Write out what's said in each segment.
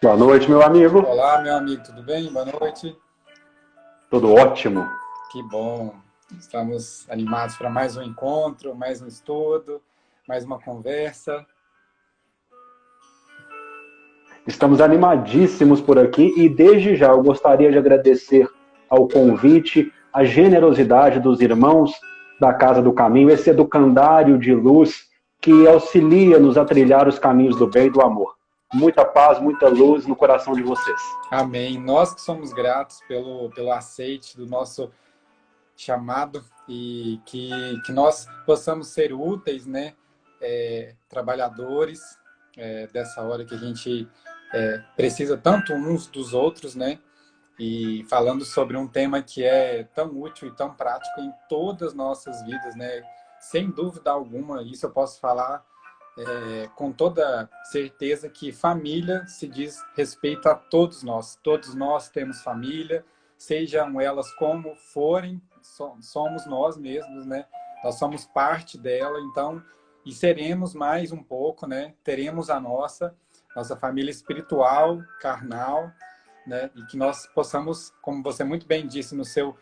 Boa noite, meu amigo. Olá, meu amigo, tudo bem? Boa noite. Tudo ótimo. Que bom. Estamos animados para mais um encontro, mais um estudo, mais uma conversa. Estamos animadíssimos por aqui e desde já eu gostaria de agradecer ao convite, a generosidade dos irmãos da Casa do Caminho, esse educandário de luz que auxilia-nos a trilhar os caminhos do bem e do amor. Muita paz, muita luz no coração de vocês. Amém. Nós que somos gratos pelo aceite do nosso chamado e que nós possamos ser úteis, né? Trabalhadores dessa hora que a gente precisa tanto uns dos outros, né? E falando sobre um tema que é tão útil e tão prático em todas as nossas vidas, né? Sem dúvida alguma, isso eu posso falar com toda certeza que família se diz respeito a todos nós. Todos nós temos família, sejam elas como forem, somos nós mesmos, né? Nós somos parte dela, então, e seremos mais um pouco, né? Teremos a nossa família espiritual, carnal, né? E que nós possamos, como você muito bem disse no seu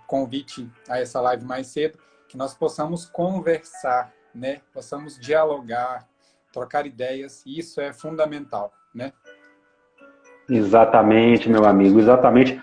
convite a essa live mais cedo, que nós possamos conversar, né? Possamos dialogar, trocar ideias, e isso é fundamental, né? Exatamente, meu amigo, exatamente.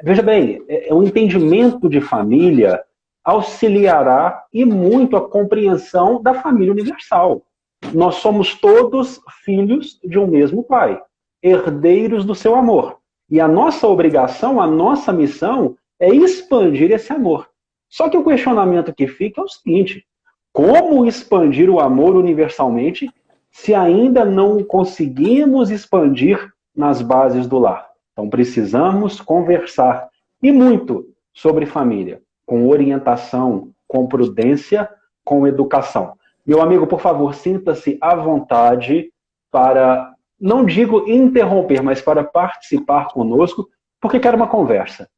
Veja bem, o entendimento de família auxiliará e muito a compreensão da família universal. Nós somos todos filhos de um mesmo pai, herdeiros do seu amor. E a nossa obrigação, a nossa missão é expandir esse amor. Só que o questionamento que fica é o seguinte: como expandir o amor universalmente se ainda não conseguimos expandir nas bases do lar? Então precisamos conversar e muito sobre família, com orientação, com prudência, com educação. Meu amigo, por favor, sinta-se à vontade para, não digo interromper, mas para participar conosco, porque quero uma conversa.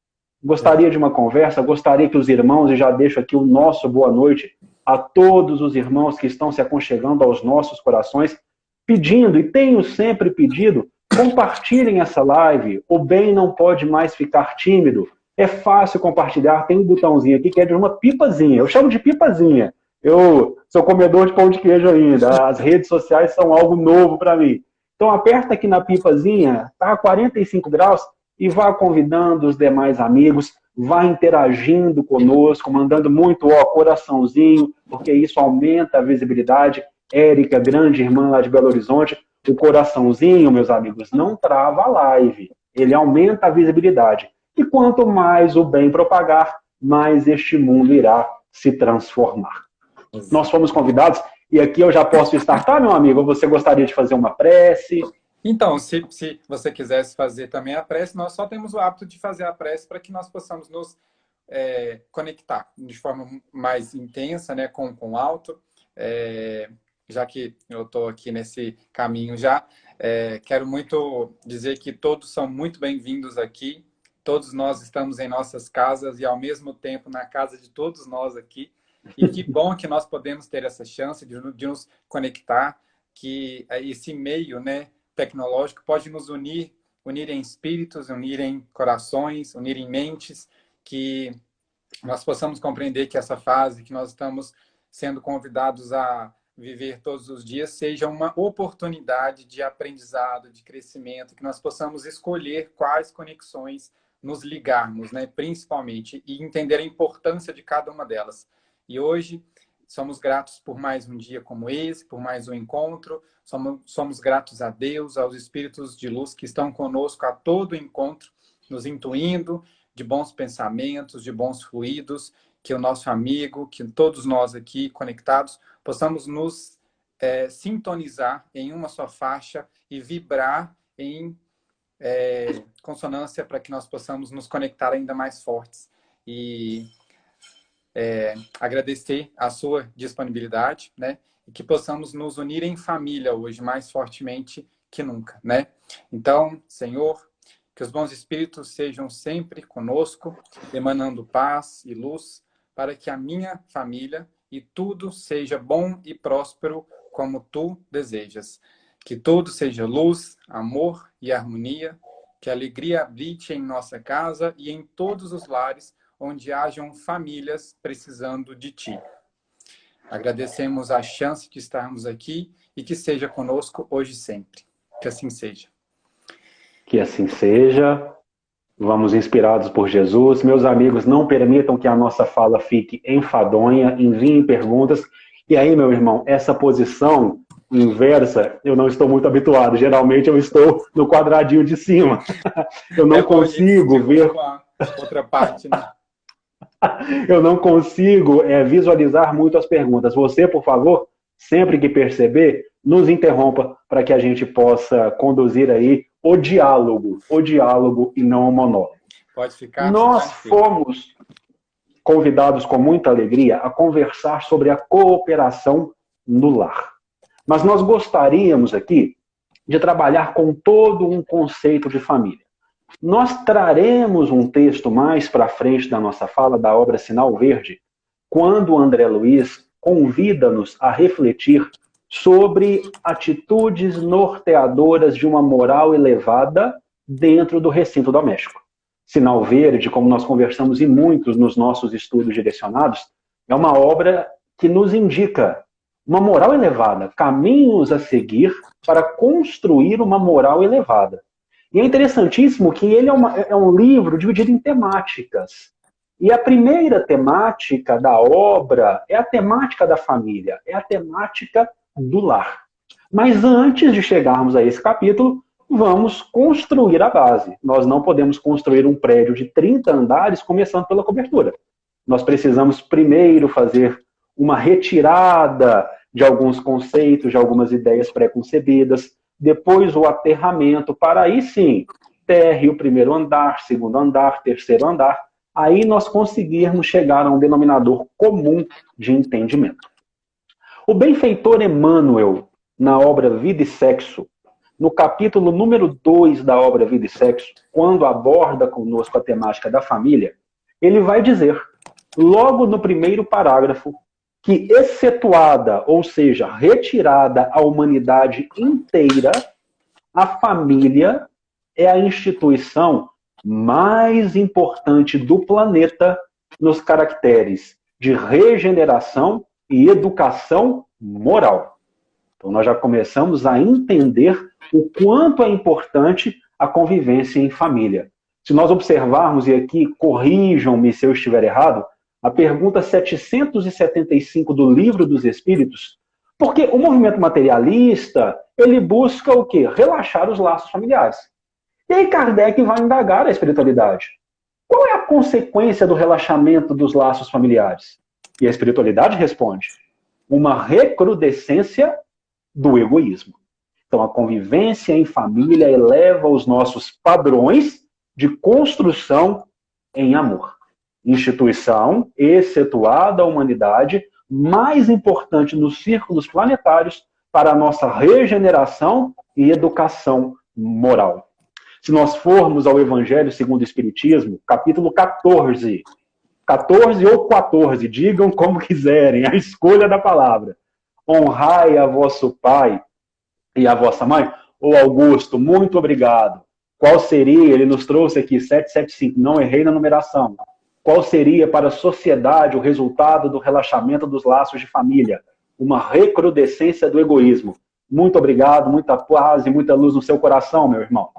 Gostaria de uma conversa, gostaria que os irmãos, e já deixo aqui o nosso boa noite a todos os irmãos que estão se aconchegando aos nossos corações, pedindo, e tenho sempre pedido, compartilhem essa live. O bem não pode mais ficar tímido. É fácil compartilhar, tem um botãozinho aqui que é de uma pipazinha. Eu chamo de pipazinha. Eu sou comedor de pão de queijo ainda. As redes sociais são algo novo para mim. Então aperta aqui na pipazinha, tá a 45 graus, e vá convidando os demais amigos, vá interagindo conosco, mandando muito coraçãozinho, porque isso aumenta a visibilidade. Érica, grande irmã lá de Belo Horizonte, o coraçãozinho, meus amigos, não trava a live. Ele aumenta a visibilidade. E quanto mais o bem propagar, mais este mundo irá se transformar. Nós Exato. fomos convidados, e aqui eu já posso startar, meu amigo, ou você gostaria de fazer uma prece? Então, se você quisesse fazer também a prece, nós só temos o hábito de fazer a prece para que nós possamos nos conectar de forma mais intensa, né, com o alto. É, já que eu estou aqui nesse caminho já, quero muito dizer que todos são muito bem-vindos aqui. Todos nós estamos em nossas casas e, ao mesmo tempo, na casa de todos nós aqui. E que bom que nós podemos ter essa chance de nos conectar, que esse meio, né, tecnológico pode nos unir em espíritos, unir em corações, unir em mentes, que nós possamos compreender que essa fase que nós estamos sendo convidados a viver todos os dias seja uma oportunidade de aprendizado, de crescimento, que nós possamos escolher quais conexões nos ligarmos, né, principalmente, e entender a importância de cada uma delas. E hoje somos gratos por mais um dia como esse, por mais um encontro. Somos gratos a Deus, aos espíritos de luz que estão conosco a todo encontro, nos intuindo de bons pensamentos, de bons fluidos, que o nosso amigo, que todos nós aqui conectados, possamos nos sintonizar em uma só faixa e vibrar em consonância para que nós possamos nos conectar ainda mais fortes. E agradecer a sua disponibilidade, né? E que possamos nos unir em família hoje mais fortemente que nunca, né? Então, Senhor, que os bons espíritos sejam sempre conosco, emanando paz e luz, para que a minha família e tudo seja bom e próspero como tu desejas. Que tudo seja luz, amor e harmonia, que a alegria habite em nossa casa e em todos os lares onde hajam famílias precisando de Ti. Agradecemos a chance de estarmos aqui e que seja conosco hoje e sempre. Que assim seja. Que assim seja. Vamos inspirados por Jesus. Meus amigos, não permitam que a nossa fala fique enfadonha, enviem perguntas. E aí, meu irmão, essa posição inversa, eu não estou muito habituado. Geralmente eu estou no quadradinho de cima. Eu não consigo ver... Outra parte, né? Eu não consigo visualizar muito as perguntas. Você, por favor, sempre que perceber, nos interrompa para que a gente possa conduzir aí o diálogo e não o monólogo. Pode ficar. Nós fomos convidados com muita alegria a conversar sobre a cooperação no lar. Mas nós gostaríamos aqui de trabalhar com todo um conceito de família. Nós traremos um texto mais para frente da nossa fala da obra Sinal Verde, quando André Luiz convida-nos a refletir sobre atitudes norteadoras de uma moral elevada dentro do recinto doméstico. Sinal Verde, como nós conversamos e muitos nos nossos estudos direcionados, é uma obra que nos indica uma moral elevada, caminhos a seguir para construir uma moral elevada. E é interessantíssimo que ele é um livro dividido em temáticas. E a primeira temática da obra é a temática da família, é a temática do lar. Mas antes de chegarmos a esse capítulo, vamos construir a base. Nós não podemos construir um prédio de 30 andares começando pela cobertura. Nós precisamos primeiro fazer uma retirada de alguns conceitos, de algumas ideias pré-concebidas, depois o aterramento, para aí sim, térreo, o primeiro andar, segundo andar, terceiro andar, aí nós conseguirmos chegar a um denominador comum de entendimento. O benfeitor Emmanuel, na obra Vida e Sexo, no capítulo número 2 da obra Vida e Sexo, quando aborda conosco a temática da família, ele vai dizer, logo no primeiro parágrafo, que excetuada, ou seja, retirada a humanidade inteira, a família é a instituição mais importante do planeta nos caracteres de regeneração e educação moral. Então nós já começamos a entender o quanto é importante a convivência em família. Se nós observarmos, e aqui corrijam-me se eu estiver errado, a pergunta 775 do Livro dos Espíritos, porque o movimento materialista, ele busca o quê? Relaxar os laços familiares. E aí Kardec vai indagar a espiritualidade. Qual é a consequência do relaxamento dos laços familiares? E a espiritualidade responde, uma recrudescência do egoísmo. Então a convivência em família eleva os nossos padrões de construção em amor. Instituição, excetuada a humanidade, mais importante nos círculos planetários para a nossa regeneração e educação moral. Se nós formos ao Evangelho segundo o Espiritismo, capítulo 14, 14 ou 14, digam como quiserem, a escolha da palavra. Honrai a vosso pai e a vossa mãe. Ô Augusto, muito obrigado. Qual seria, ele nos trouxe aqui, 775, não errei na numeração. Qual seria para a sociedade o resultado do relaxamento dos laços de família? Uma recrudescência do egoísmo. Muito obrigado, muita paz e muita luz no seu coração, meu irmão.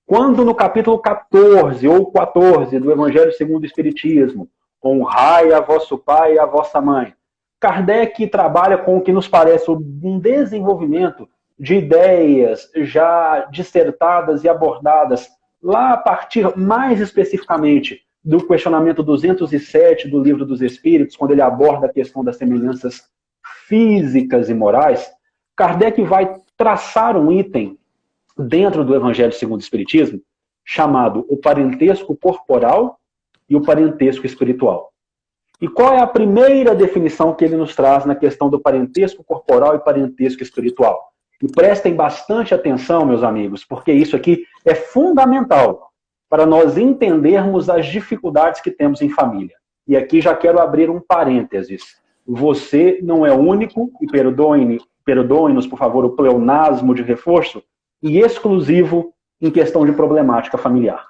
Quando no capítulo 14 ou 14 do Evangelho segundo o Espiritismo, honrai a vosso pai e a vossa mãe, Kardec trabalha com o que nos parece um desenvolvimento de ideias já dissertadas e abordadas lá a partir mais especificamente do questionamento 207 do Livro dos Espíritos, quando ele aborda a questão das semelhanças físicas e morais, Kardec vai traçar um item dentro do Evangelho segundo o Espiritismo, chamado o parentesco corporal e o parentesco espiritual. E qual é a primeira definição que ele nos traz na questão do parentesco corporal e parentesco espiritual? E prestem bastante atenção, meus amigos, porque isso aqui é fundamental para nós entendermos as dificuldades que temos em família. E aqui já quero abrir um parênteses. Você não é único, e perdoem-me perdoem-nos, por favor, o pleonasmo de reforço, e exclusivo em questão de problemática familiar.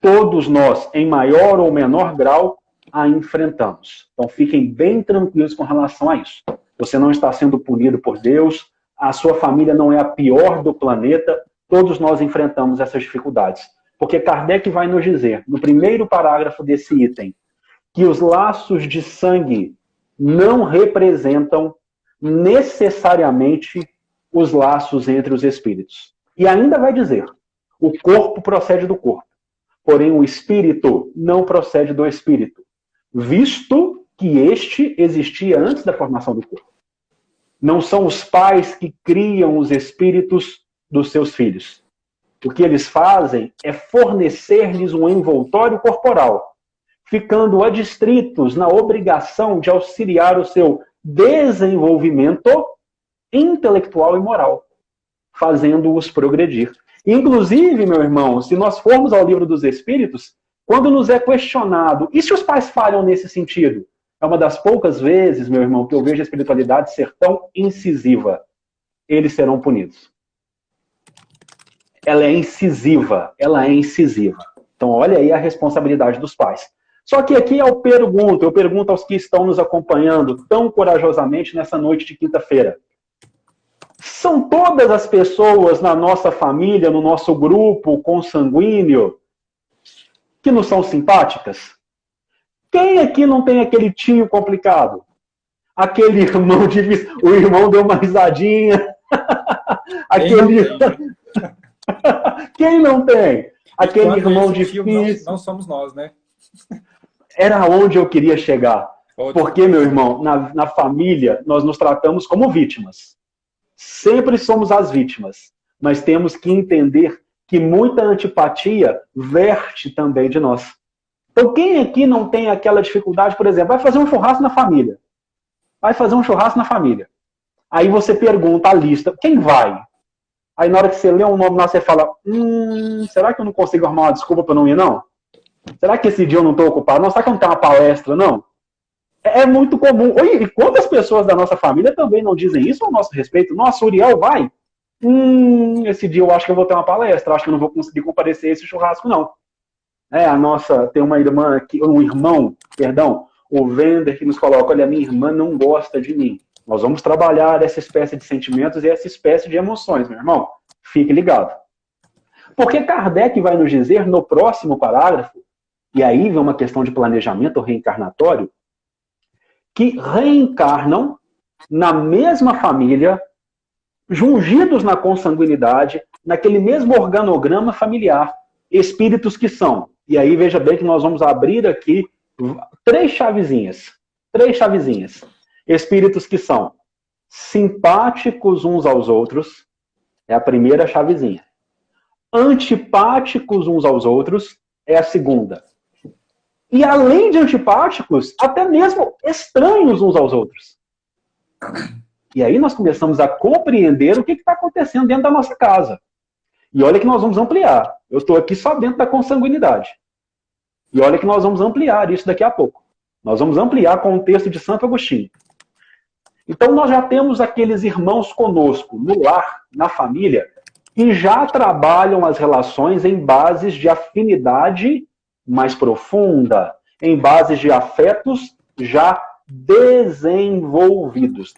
Todos nós, em maior ou menor grau, a enfrentamos. Então fiquem bem tranquilos com relação a isso. Você não está sendo punido por Deus, a sua família não é a pior do planeta, todos nós enfrentamos essas dificuldades. Porque Kardec vai nos dizer, no primeiro parágrafo desse item, que os laços de sangue não representam necessariamente os laços entre os espíritos. E ainda vai dizer, o corpo procede do corpo, porém o espírito não procede do espírito, visto que este existia antes da formação do corpo. Não são os pais que criam os espíritos dos seus filhos. O que eles fazem é fornecer-lhes um envoltório corporal, ficando adstritos na obrigação de auxiliar o seu desenvolvimento intelectual e moral, fazendo-os progredir. Inclusive, meu irmão, se nós formos ao Livro dos Espíritos, quando nos é questionado, e se os pais falham nesse sentido? É uma das poucas vezes, meu irmão, que eu vejo a espiritualidade ser tão incisiva. Eles serão punidos. Ela é incisiva, ela é incisiva. Então, olha aí a responsabilidade dos pais. Só que aqui eu pergunto aos que estão nos acompanhando tão corajosamente nessa noite de quinta-feira. São todas as pessoas na nossa família, no nosso grupo consanguíneo, que nos são simpáticas? Quem aqui não tem aquele tio complicado? Aquele irmão difícil, o irmão deu uma risadinha. Quem não tem? Aquele irmão difícil. Não somos nós, né? Era onde eu queria chegar. Porque, meu irmão, na família, nós nos tratamos como vítimas. Sempre somos as vítimas. Mas temos que entender que muita antipatia verte também de nós. Então, quem aqui não tem aquela dificuldade, por exemplo, vai fazer um churrasco na família. Vai fazer um churrasco na família. Aí você pergunta a lista, quem vai? Aí na hora que você lê um nome lá, você fala, será que eu não consigo arrumar uma desculpa para não ir, não? Será que esse dia eu não estou ocupado? Não, será que eu não tenho uma palestra, não? É muito comum. E quantas pessoas da nossa família também não dizem isso ao nosso respeito? Nossa, Uriel vai? Esse dia eu acho que eu vou ter uma palestra, acho que eu não vou conseguir comparecer a esse churrasco, não. Tem uma irmã, um irmão, perdão, o Vender que nos coloca, olha, minha irmã não gosta de mim. Nós vamos trabalhar essa espécie de sentimentos e essa espécie de emoções, meu irmão. Fique ligado. Porque Kardec vai nos dizer no próximo parágrafo, e aí vem uma questão de planejamento reencarnatório, que reencarnam na mesma família, jungidos na consanguinidade, naquele mesmo organograma familiar, espíritos que são. E aí veja bem que nós vamos abrir aqui três chavezinhas. Espíritos que são simpáticos uns aos outros, é a primeira chavezinha. Antipáticos uns aos outros, é a segunda. E além de antipáticos, até mesmo estranhos uns aos outros. E aí nós começamos a compreender o que está acontecendo dentro da nossa casa. E olha que nós vamos ampliar. Eu estou aqui só dentro da consanguinidade. E olha que nós vamos ampliar isso daqui a pouco. Nós vamos ampliar com o texto de Santo Agostinho. Então nós já temos aqueles irmãos conosco, no lar, na família, que já trabalham as relações em bases de afinidade mais profunda, em bases de afetos já desenvolvidos.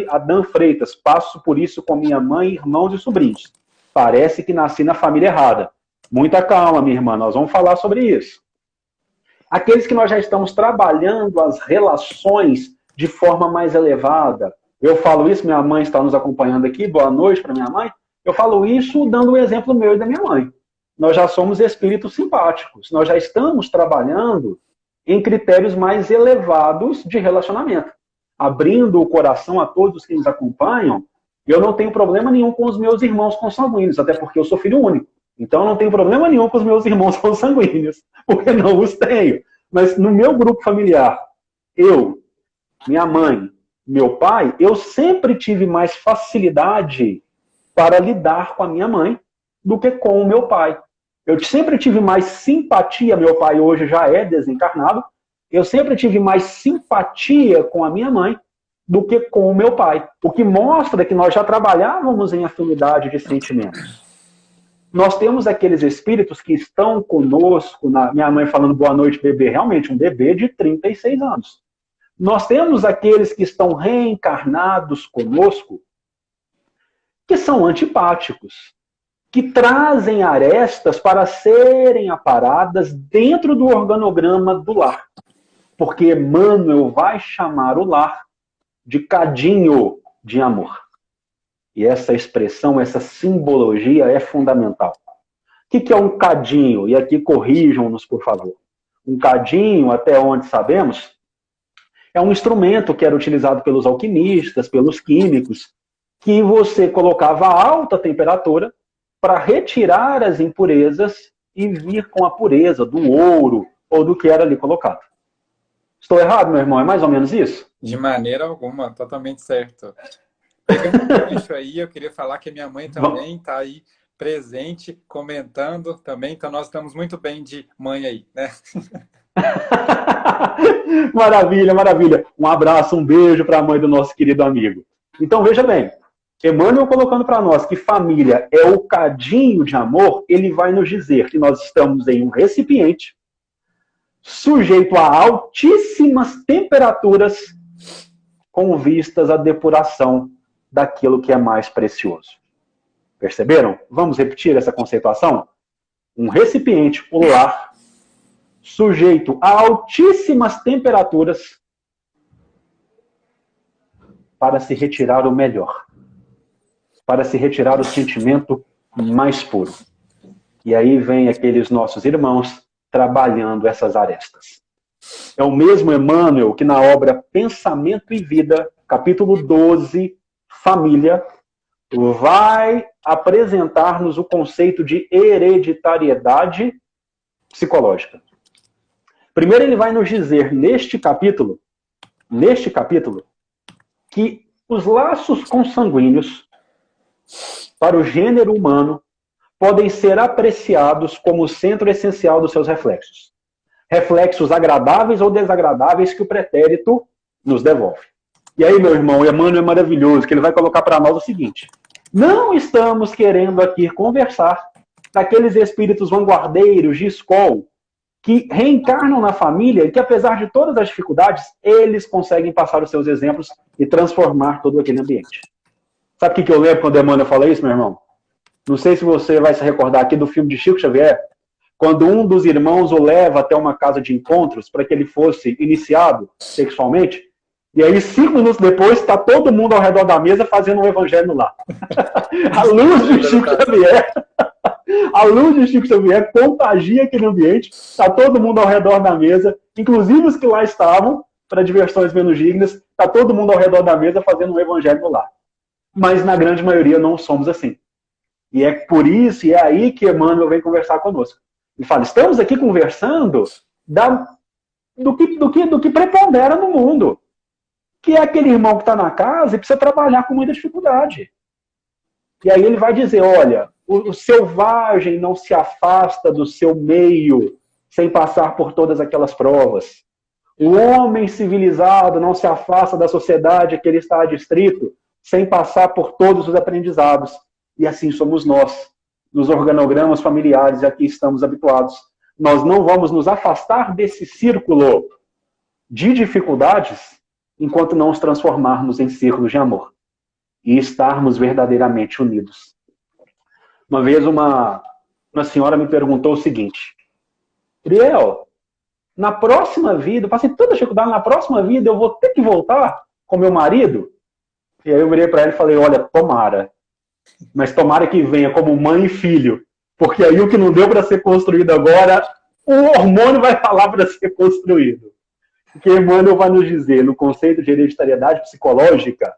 Adão Freitas, passo por isso com minha mãe, irmãos e sobrinhos. Parece que nasci na família errada. Muita calma, minha irmã, nós vamos falar sobre isso. Aqueles que nós já estamos trabalhando as relações de forma mais elevada. Eu falo isso, minha mãe está nos acompanhando aqui, boa noite para minha mãe. Eu falo isso dando um exemplo meu e da minha mãe. Nós já somos espíritos simpáticos, nós já estamos trabalhando em critérios mais elevados de relacionamento. Abrindo o coração a todos que nos acompanham, eu não tenho problema nenhum com os meus irmãos consanguíneos, até porque eu sou filho único. Então eu não tenho problema nenhum com os meus irmãos consanguíneos, porque não os tenho. Mas no meu grupo familiar, eu, minha mãe, meu pai, eu sempre tive mais facilidade para lidar com a minha mãe do que com o meu pai. Eu sempre tive mais simpatia, meu pai hoje já é desencarnado, eu sempre tive mais simpatia com a minha mãe do que com o meu pai. O que mostra que nós já trabalhávamos em afinidade de sentimentos. Nós temos aqueles espíritos que estão conosco, minha mãe falando boa noite, bebê, realmente um bebê de 36 anos. Nós temos aqueles que estão reencarnados conosco, que são antipáticos, que trazem arestas para serem aparadas dentro do organograma do lar. Porque Emmanuel vai chamar o lar de cadinho de amor. E essa expressão, essa simbologia é fundamental. O que é um cadinho? E aqui corrijam-nos, por favor. Um cadinho, até onde sabemos, é um instrumento que era utilizado pelos alquimistas, pelos químicos, que você colocava a alta temperatura para retirar as impurezas e vir com a pureza do ouro ou do que era ali colocado. Estou errado, meu irmão? É mais ou menos isso? De maneira alguma, totalmente certo. Pegando o gancho aí, eu queria falar que a minha mãe também está aí presente, comentando também, então nós estamos muito bem de mãe aí, né? Maravilha, maravilha. Um abraço, um beijo para a mãe do nosso querido amigo. Então, veja bem, Emmanuel colocando para nós que família é o cadinho de amor, ele vai nos dizer que nós estamos em um recipiente sujeito a altíssimas temperaturas com vistas à depuração daquilo que é mais precioso. Perceberam? Vamos repetir essa conceituação? Um recipiente, o lar, sujeito a altíssimas temperaturas para se retirar o melhor, para se retirar o sentimento mais puro. E aí vem aqueles nossos irmãos trabalhando essas arestas. É o mesmo Emmanuel que na obra Pensamento e Vida, capítulo 12, Família, vai apresentar-nos o conceito de hereditariedade psicológica. Primeiro ele vai nos dizer neste capítulo, que os laços consanguíneos para o gênero humano podem ser apreciados como o centro essencial dos seus reflexos. Reflexos agradáveis ou desagradáveis que o pretérito nos devolve. E aí, meu irmão, Emmanuel é maravilhoso, que ele vai colocar para nós o seguinte: não estamos querendo aqui conversar daqueles espíritos vanguardeiros de escola que reencarnam na família e que, apesar de todas as dificuldades, eles conseguem passar os seus exemplos e transformar todo aquele ambiente. Sabe o que eu lembro quando Emmanuel fala isso, meu irmão? Não sei se você vai se recordar aqui do filme de Chico Xavier, quando um dos irmãos o leva até uma casa de encontros para que ele fosse iniciado sexualmente, e aí 5 minutos depois está todo mundo ao redor da mesa fazendo um evangelho lá. A luz de Chico Xavier, a luz de Chico Xavier contagia aquele ambiente, está todo mundo ao redor da mesa, inclusive os que lá estavam, para diversões menos dignas, está todo mundo ao redor da mesa fazendo um evangelho lá. Mas na grande maioria não somos assim. E é por isso, e é aí que Emmanuel vem conversar conosco. Ele fala, estamos aqui conversando do que prepondera no mundo. Que é aquele irmão que está na casa e precisa trabalhar com muita dificuldade. E aí ele vai dizer, olha, o selvagem não se afasta do seu meio sem passar por todas aquelas provas. O homem civilizado não se afasta da sociedade a que ele está adstrito sem passar por todos os aprendizados. E assim somos nós, nos organogramas familiares a que estamos habituados. Nós não vamos nos afastar desse círculo de dificuldades enquanto não os transformarmos em círculos de amor e estarmos verdadeiramente unidos. Uma vez uma senhora me perguntou o seguinte: Uriel, na próxima vida, eu passei tanta dificuldade, na próxima vida eu vou ter que voltar com meu marido? E aí eu virei para ela e falei, olha, tomara. Mas tomara que venha como mãe e filho. Porque aí o que não deu para ser construído agora, o hormônio vai falar para ser construído. Porque Emmanuel vai nos dizer, no conceito de hereditariedade psicológica,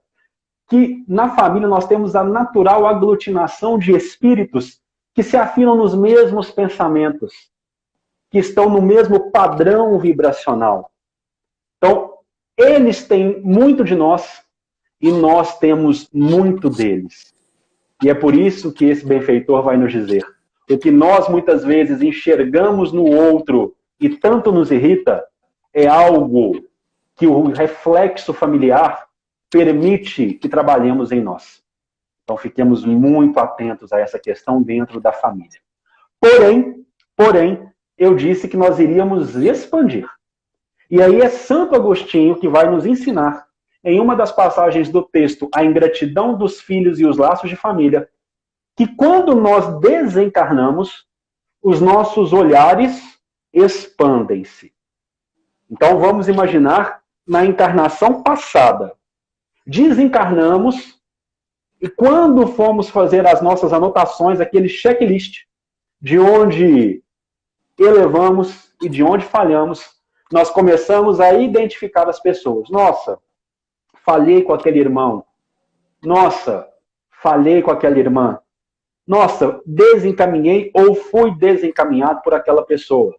que na família nós temos a natural aglutinação de espíritos que se afinam nos mesmos pensamentos, que estão no mesmo padrão vibracional. Então, eles têm muito de nós e nós temos muito deles. E é por isso que esse benfeitor vai nos dizer: o que nós muitas vezes enxergamos no outro e tanto nos irrita é algo que o reflexo familiar permite que trabalhemos em nós. Então, fiquemos muito atentos a essa questão dentro da família. Porém, eu disse que nós iríamos expandir. E aí é Santo Agostinho que vai nos ensinar, em uma das passagens do texto, A Ingratidão dos Filhos e os Laços de Família, que quando nós desencarnamos, os nossos olhares expandem-se. Então, vamos imaginar na encarnação passada. Desencarnamos e quando fomos fazer as nossas anotações, aquele checklist de onde elevamos e de onde falhamos, nós começamos a identificar as pessoas. Nossa, falhei com aquele irmão. Nossa, falhei com aquela irmã. Nossa, desencaminhei ou fui desencaminhado por aquela pessoa.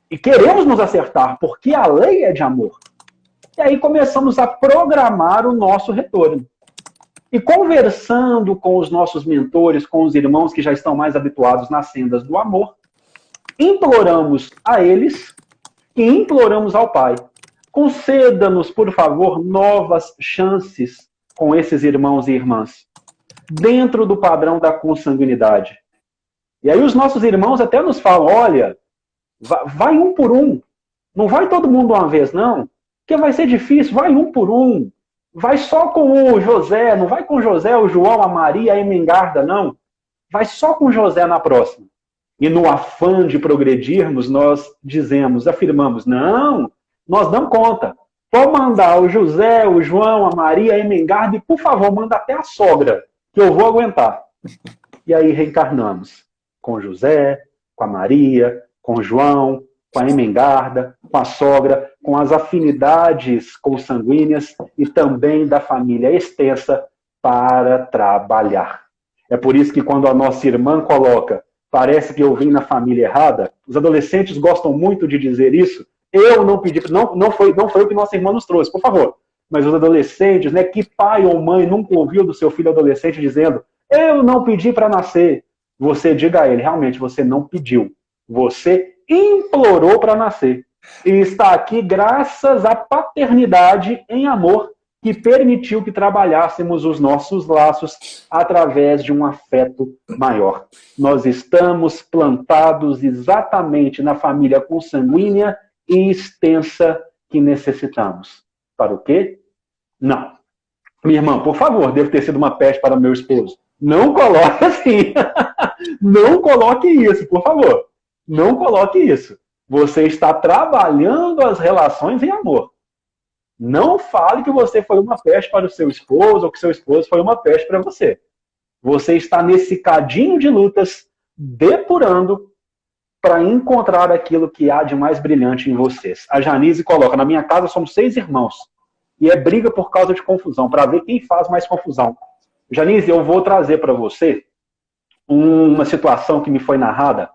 E queremos nos acertar, porque a lei é de amor. E aí começamos a programar o nosso retorno. E conversando com os nossos mentores, com os irmãos que já estão mais habituados nas sendas do amor, imploramos a eles e imploramos ao Pai. Conceda-nos, por favor, novas chances com esses irmãos e irmãs, dentro do padrão da consanguinidade. E aí os nossos irmãos até nos falam, olha, vai um por um, não vai todo mundo uma vez, não, porque vai ser difícil, vai um por um. Vai só com o José, não vai com o José, o João, a Maria, a Emengarda, não. Vai só com o José na próxima. E no afã de progredirmos, nós dizemos, afirmamos, não, nós damos conta. Pode mandar o José, o João, a Maria, a Emengarda e, por favor, manda até a sogra, que eu vou aguentar. E aí reencarnamos com o José, com a Maria, com o João, com a Emengarda, com a sogra, com as afinidades consanguíneas e também da família extensa para trabalhar. É por isso que quando a nossa irmã coloca, parece que eu vim na família errada, os adolescentes gostam muito de dizer isso, eu não pedi, não foi o que nossa irmã nos trouxe, por favor. Mas os adolescentes, né, que pai ou mãe nunca ouviu do seu filho adolescente dizendo, eu não pedi para nascer. Você diga a ele, realmente, você não pediu. Você implorou para nascer. E está aqui graças à paternidade em amor que permitiu que trabalhássemos os nossos laços através de um afeto maior. Nós estamos plantados exatamente na família consanguínea e extensa que necessitamos. Para o quê? Não. Minha irmã, por favor, deve ter sido uma peste para meu esposo. Não coloque assim. Não coloque isso, por favor. Não coloque isso. Você está trabalhando as relações em amor. Não fale que você foi uma peste para o seu esposo ou que seu esposo foi uma peste para você. Você está nesse cadinho de lutas depurando para encontrar aquilo que há de mais brilhante em vocês. A Janice coloca, na minha casa somos 6 irmãos. E é briga por causa de confusão, para ver quem faz mais confusão. Janice, eu vou trazer para você uma situação que me foi narrada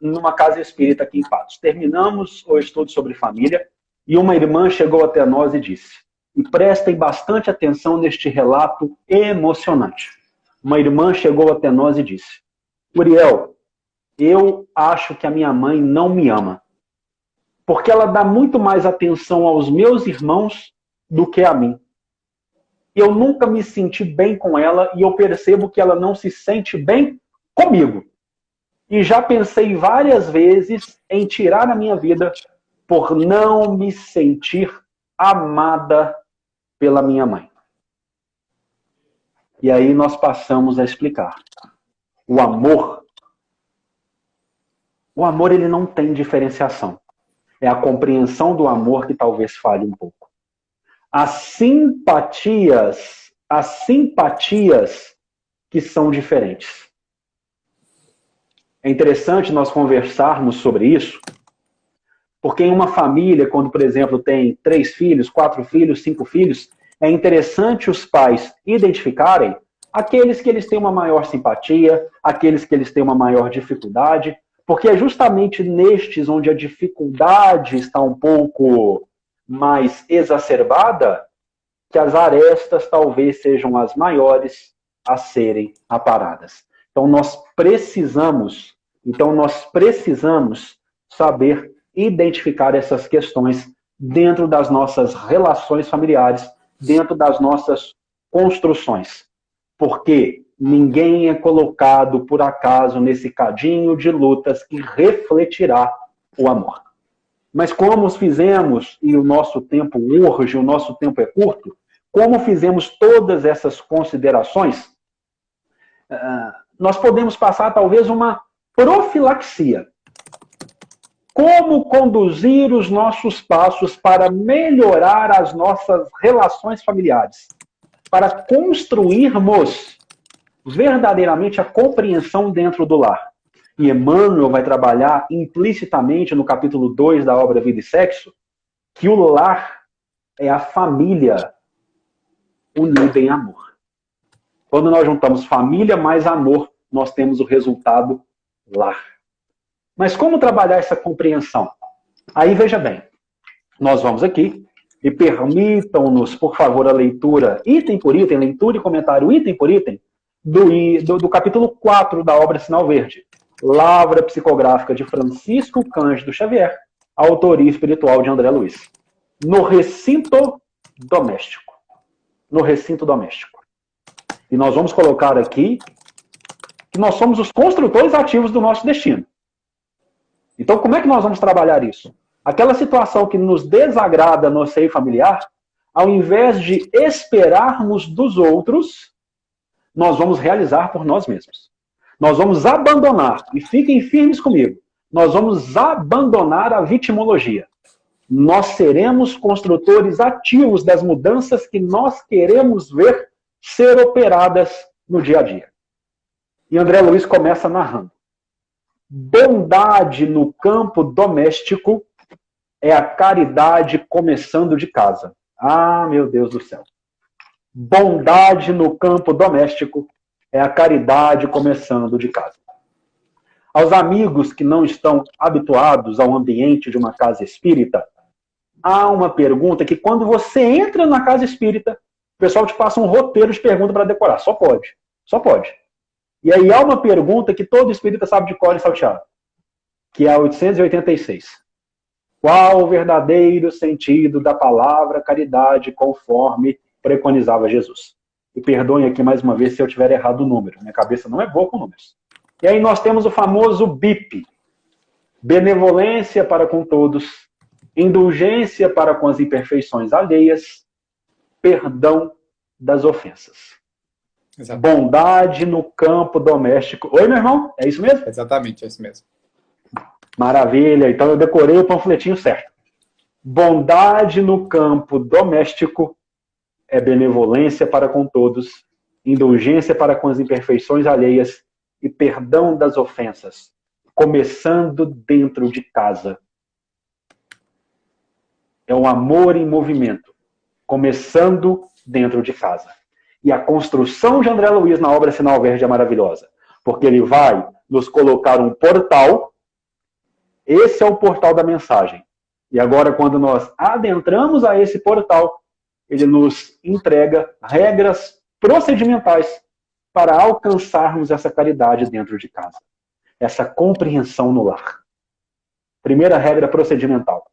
numa casa espírita aqui em Patos. Terminamos o estudo sobre família e uma irmã chegou até nós e disse, e prestem bastante atenção neste relato emocionante. Uma irmã chegou até nós e disse, Uriel, eu acho que a minha mãe não me ama, porque ela dá muito mais atenção aos meus irmãos do que a mim. Eu nunca me senti bem com ela e eu percebo que ela não se sente bem comigo. E já pensei várias vezes em tirar a minha vida por não me sentir amada pela minha mãe. E aí nós passamos a explicar. O amor ele não tem diferenciação. É a compreensão do amor que talvez falhe um pouco. As simpatias que são diferentes. É interessante nós conversarmos sobre isso, porque em uma família, quando, por exemplo, tem 3 filhos, 4 filhos, 5 filhos, é interessante os pais identificarem aqueles que eles têm uma maior simpatia, aqueles que eles têm uma maior dificuldade, porque é justamente nestes onde a dificuldade está um pouco mais exacerbada que as arestas talvez sejam as maiores a serem aparadas. Então nós precisamos saber identificar essas questões dentro das nossas relações familiares dentro das nossas construções. Porque ninguém é colocado por acaso nesse cadinho de lutas que refletirá o amor. Mas como os fizemos, e o nosso tempo urge, o nosso tempo é curto, como fizemos todas essas considerações, nós podemos passar talvez uma profilaxia. Como conduzir os nossos passos para melhorar as nossas relações familiares, para construirmos verdadeiramente a compreensão dentro do lar. E Emmanuel vai trabalhar implicitamente no capítulo 2 da obra Vida e Sexo, que o lar é a família unida em amor. Quando nós juntamos família mais amor, nós temos o resultado lar. Mas como trabalhar essa compreensão? Aí veja bem, nós vamos aqui e permitam-nos, por favor, a leitura item por item, leitura e comentário item por item, do capítulo 4 da obra Sinal Verde, Lavra Psicográfica de Francisco Cândido Xavier, autoria espiritual de André Luiz. No recinto doméstico. No recinto doméstico. E nós vamos colocar aqui que nós somos os construtores ativos do nosso destino. Então, como é que nós vamos trabalhar isso? Aquela situação que nos desagrada no seio familiar, ao invés de esperarmos dos outros, nós vamos realizar por nós mesmos. Nós vamos abandonar, e fiquem firmes comigo, nós vamos abandonar a vitimologia. Nós seremos construtores ativos das mudanças que nós queremos ver ser operadas no dia a dia. E André Luiz começa narrando. Bondade no campo doméstico é a caridade começando de casa. Ah, meu Deus do céu. Bondade no campo doméstico é a caridade começando de casa. Aos amigos que não estão habituados ao ambiente de uma casa espírita, há uma pergunta que quando você entra na casa espírita, o pessoal te passa um roteiro de pergunta para decorar. Só pode. Só pode. E aí há uma pergunta que todo espírita sabe de cor e salteado, que é a 886. Qual o verdadeiro sentido da palavra caridade conforme preconizava Jesus? E perdoem aqui mais uma vez se eu tiver errado o número. Minha cabeça não é boa com números. E aí nós temos o famoso BIP. Benevolência para com todos, indulgência para com as imperfeições alheias, perdão das ofensas. Exato. Bondade no campo doméstico. Oi, meu irmão? É isso mesmo? Exatamente, é isso mesmo. Maravilha, então eu decorei o panfletinho certo. Bondade no campo doméstico é benevolência para com todos, indulgência para com as imperfeições alheias e perdão das ofensas, começando dentro de casa. É um amor em movimento, começando dentro de casa. E a construção de André Luiz na obra Sinal Verde é maravilhosa, porque ele vai nos colocar um portal. Esse é o portal da mensagem. E agora, quando nós adentramos a esse portal, ele nos entrega regras procedimentais para alcançarmos essa caridade dentro de casa. Essa compreensão no lar. Primeira regra procedimental.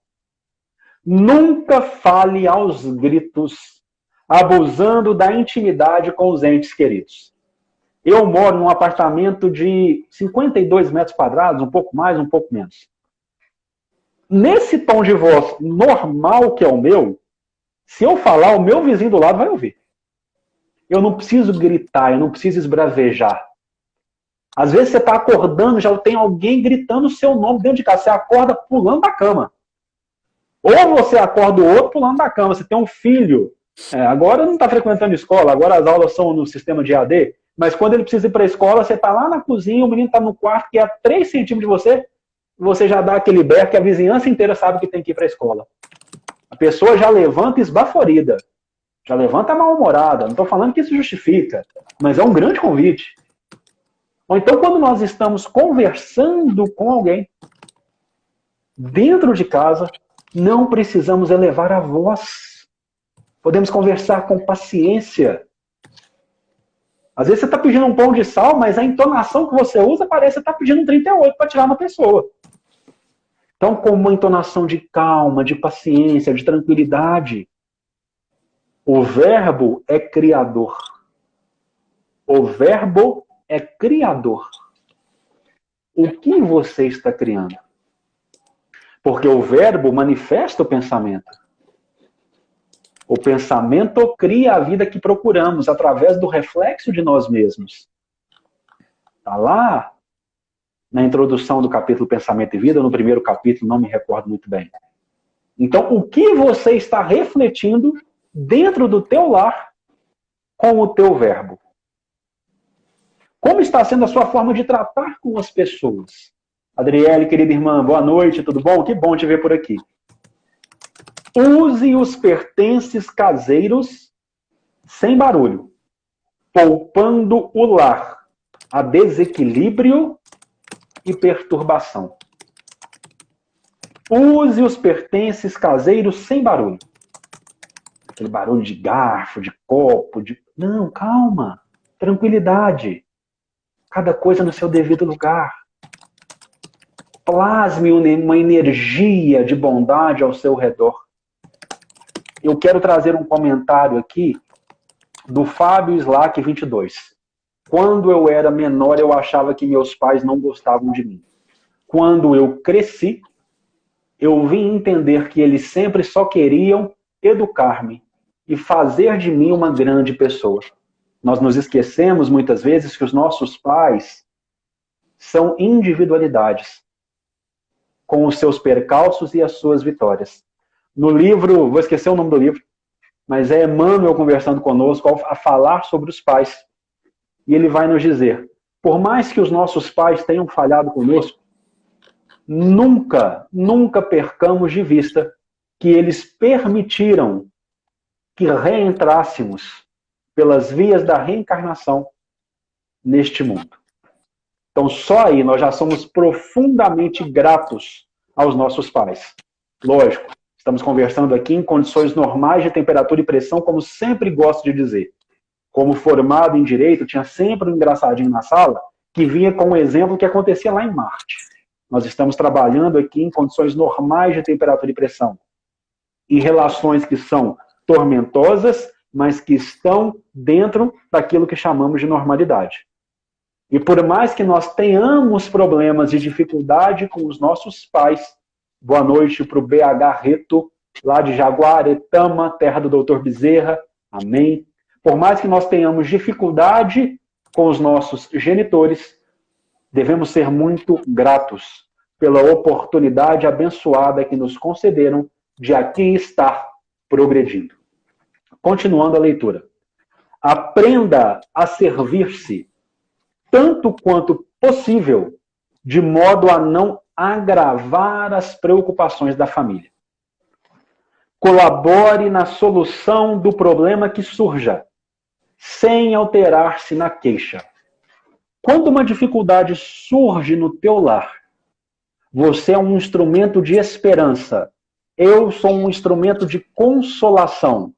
Nunca fale aos gritos, abusando da intimidade com os entes queridos. Eu moro num apartamento de 52 metros quadrados, um pouco mais, um pouco menos. Nesse tom de voz normal que é o meu, se eu falar, o meu vizinho do lado vai ouvir. Eu não preciso gritar, eu não preciso esbravejar. Às vezes você está acordando, já tem alguém gritando o seu nome dentro de casa. Você acorda pulando da cama. Ou você acorda o outro pulando da cama. Você tem um filho. Agora não está frequentando escola, agora as aulas são no sistema de AD. Mas quando ele precisa ir para a escola, você está lá na cozinha, o menino está no quarto que é a 3 centímetros de você, você já dá aquele berro que a vizinhança inteira sabe que tem que ir para a escola. A pessoa já levanta esbaforida. Já levanta mal-humorada. Não estou falando que isso justifica, mas é um grande convite. Ou então, quando nós estamos conversando com alguém dentro de casa, não precisamos elevar a voz. Podemos conversar com paciência. Às vezes você está pedindo um pão de sal, mas a entonação que você usa parece que você está pedindo um 38 para tirar uma pessoa. Então, com uma entonação de calma, de paciência, de tranquilidade, O verbo é criador. O verbo é criador. O que você está criando? Porque o verbo manifesta o pensamento. O pensamento cria a vida que procuramos através do reflexo de nós mesmos. Está lá na introdução do capítulo Pensamento e Vida, no primeiro capítulo, não me recordo muito bem. Então, o que você está refletindo dentro do teu lar com o teu verbo? Como está sendo a sua forma de tratar com as pessoas? Adriele, querida irmã, boa noite, tudo bom? Que bom te ver por aqui. Use os pertences caseiros sem barulho, poupando o lar a desequilíbrio e perturbação. Use os pertences caseiros sem barulho. Aquele barulho de garfo, de copo, de... Não, calma. Tranquilidade. Cada coisa no seu devido lugar. Plasme uma energia de bondade ao seu redor. Eu quero trazer um comentário aqui do Fábio Slack 22. Quando eu era menor, eu achava que meus pais não gostavam de mim. Quando eu cresci, eu vim entender que eles sempre só queriam educar-me e fazer de mim uma grande pessoa. Nós nos esquecemos muitas vezes que os nossos pais são individualidades, com os seus percalços e as suas vitórias. No livro, vou esquecer o nome do livro, mas é Emmanuel conversando conosco a falar sobre os pais. E ele vai nos dizer, por mais que os nossos pais tenham falhado conosco, nunca percamos de vista que eles permitiram que reentrássemos pelas vias da reencarnação neste mundo. Então, só aí nós já somos profundamente gratos aos nossos pais. Lógico, estamos conversando aqui em condições normais de temperatura e pressão, como sempre gosto de dizer. Como formado em Direito, tinha sempre um engraçadinho na sala que vinha com um exemplo que acontecia lá em Marte. Nós estamos trabalhando aqui em condições normais de temperatura e pressão. Em relações que são tormentosas, mas que estão dentro daquilo que chamamos de normalidade. E por mais que nós tenhamos problemas de dificuldade com os nossos pais, boa noite para o BH Reto, lá de Jaguaretama, terra do Dr. Bezerra, amém. Por mais que nós tenhamos dificuldade com os nossos genitores, devemos ser muito gratos pela oportunidade abençoada que nos concederam de aqui estar progredindo. Continuando a leitura. Aprenda a servir-se tanto quanto possível, de modo a não agravar as preocupações da família. Colabore na solução do problema que surja, sem alterar-se na queixa. Quando uma dificuldade surge no teu lar, você é um instrumento de esperança. Eu sou um instrumento de consolação.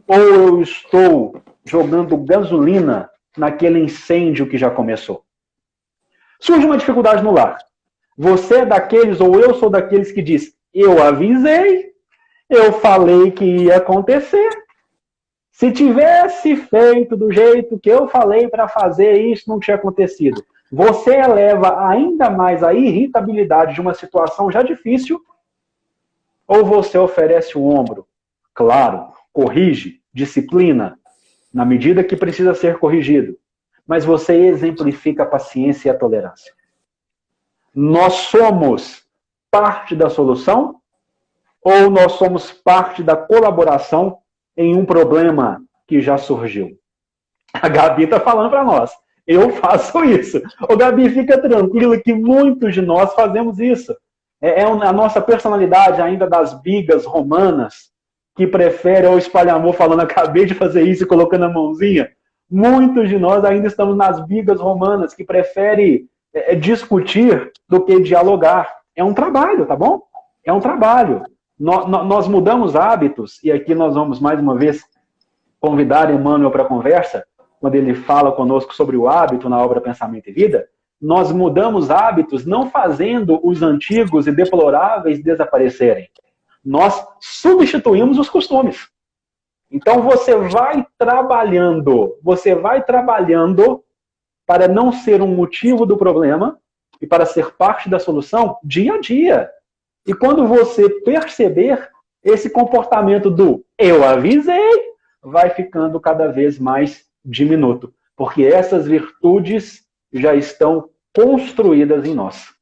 Ou eu estou jogando gasolina naquele incêndio que já começou. Surge uma dificuldade no lar. Você é daqueles, ou eu sou daqueles que diz, eu avisei, eu falei que ia acontecer. Se tivesse feito do jeito que eu falei para fazer, isso não tinha acontecido. Você eleva ainda mais a irritabilidade de uma situação já difícil, ou você oferece o ombro? Claro, corrige, disciplina, na medida que precisa ser corrigido. Mas você exemplifica a paciência e a tolerância. Nós somos parte da solução ou nós somos parte da colaboração em um problema que já surgiu? A Gabi está falando para nós. Eu faço isso. Ô Gabi, fica tranquila que muitos de nós fazemos isso. É a nossa personalidade ainda das bigas romanas, que prefere ao espalhamor falando, acabei de fazer isso e colocando a mãozinha. Muitos de nós ainda estamos nas bigas romanas, que prefere discutir do que dialogar. É um trabalho, tá bom? É um trabalho. Nós mudamos hábitos, e aqui nós vamos mais uma vez convidar Emmanuel para a conversa, quando ele fala conosco sobre o hábito na obra Pensamento e Vida. Nós mudamos hábitos não fazendo os antigos e deploráveis desaparecerem. Nós substituímos os costumes. Então você vai trabalhando para não ser um motivo do problema e para ser parte da solução dia a dia. E quando você perceber, esse comportamento do eu avisei vai ficando cada vez mais diminuto, porque essas virtudes já estão construídas em nós.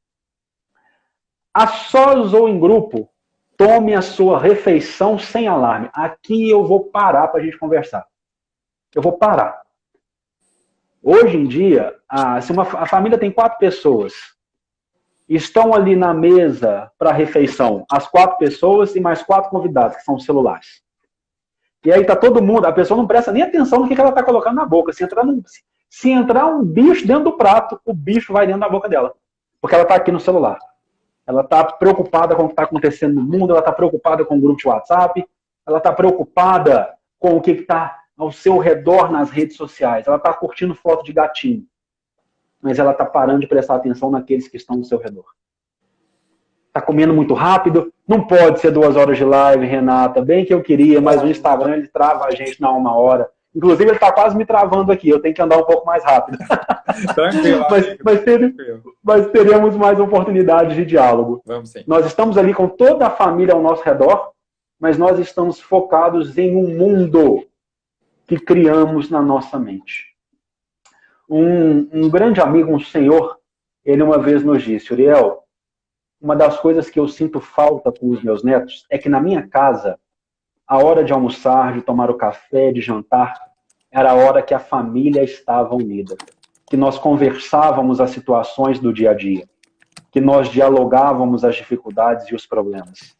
A sós ou em grupo, tome a sua refeição sem alarme. Aqui eu vou parar para a gente conversar. Eu vou parar. Hoje em dia, se a família tem 4 pessoas, estão ali na mesa para a refeição, as 4 pessoas e mais 4 convidados, que são os celulares. E aí tá todo mundo, a pessoa não presta nem atenção no que ela está colocando na boca. Se entrar um bicho dentro do prato, o bicho vai dentro da boca dela. Porque ela está aqui no celular. Ela está preocupada com o que está acontecendo no mundo, ela está preocupada com o grupo de WhatsApp, ela está preocupada com o que está ao seu redor nas redes sociais. Ela está curtindo foto de gatinho. Mas ela está parando de prestar atenção naqueles que estão ao seu redor. Está comendo muito rápido, não pode ser 2 horas de live, Renata, bem que eu queria, mas o Instagram ele trava a gente na 1 hora. Inclusive ele está quase me travando aqui, eu tenho que andar um pouco mais rápido. Tranquilo, mas teremos mais oportunidades de diálogo. Vamos sim. Nós estamos ali com toda a família ao nosso redor, mas nós estamos focados em um mundo que criamos na nossa mente. Um grande amigo, um senhor, ele uma vez nos disse: Uriel, uma das coisas que eu sinto falta com os meus netos é que na minha casa, a hora de almoçar, de tomar o café, de jantar, era a hora que a família estava unida. Que nós conversávamos as situações do dia a dia. Que nós dialogávamos as dificuldades e os problemas.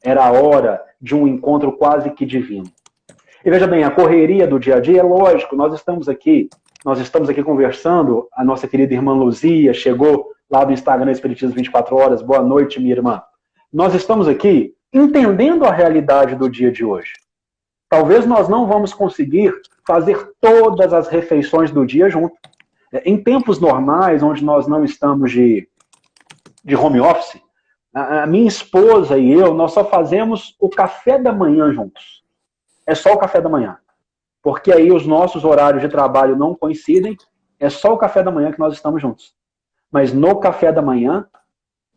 Era a hora de um encontro quase que divino. E veja bem, a correria do dia a dia, é lógico, nós estamos aqui conversando, a nossa querida irmã Luzia chegou lá do Instagram Espiritismo 24 horas, boa noite, minha irmã. Nós estamos aqui entendendo a realidade do dia de hoje. Talvez nós não vamos conseguir fazer todas as refeições do dia junto. Em tempos normais, onde nós não estamos de home office, a minha esposa e eu, nós só fazemos o café da manhã juntos. É só o café da manhã. Porque aí os nossos horários de trabalho não coincidem, é só o café da manhã que nós estamos juntos. Mas no café da manhã,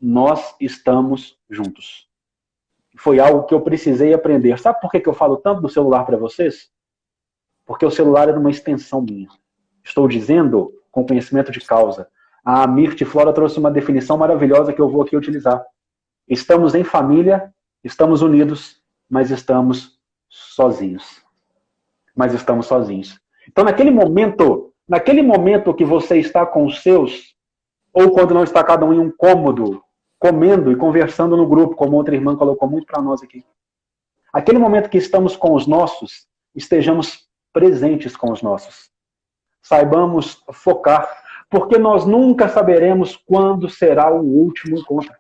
nós estamos juntos. Foi algo que eu precisei aprender. Sabe por que eu falo tanto do celular para vocês? Porque o celular era uma extensão minha. Estou dizendo com conhecimento de causa. A Mirth Flora trouxe uma definição maravilhosa que eu vou aqui utilizar. Estamos em família, estamos unidos, mas estamos sozinhos. Então, naquele momento que você está com os seus, ou quando não está cada um em um cômodo, comendo e conversando no grupo, como outra irmã colocou muito para nós aqui. Aquele momento que estamos com os nossos, estejamos presentes com os nossos. Saibamos focar, porque nós nunca saberemos quando será o último encontro.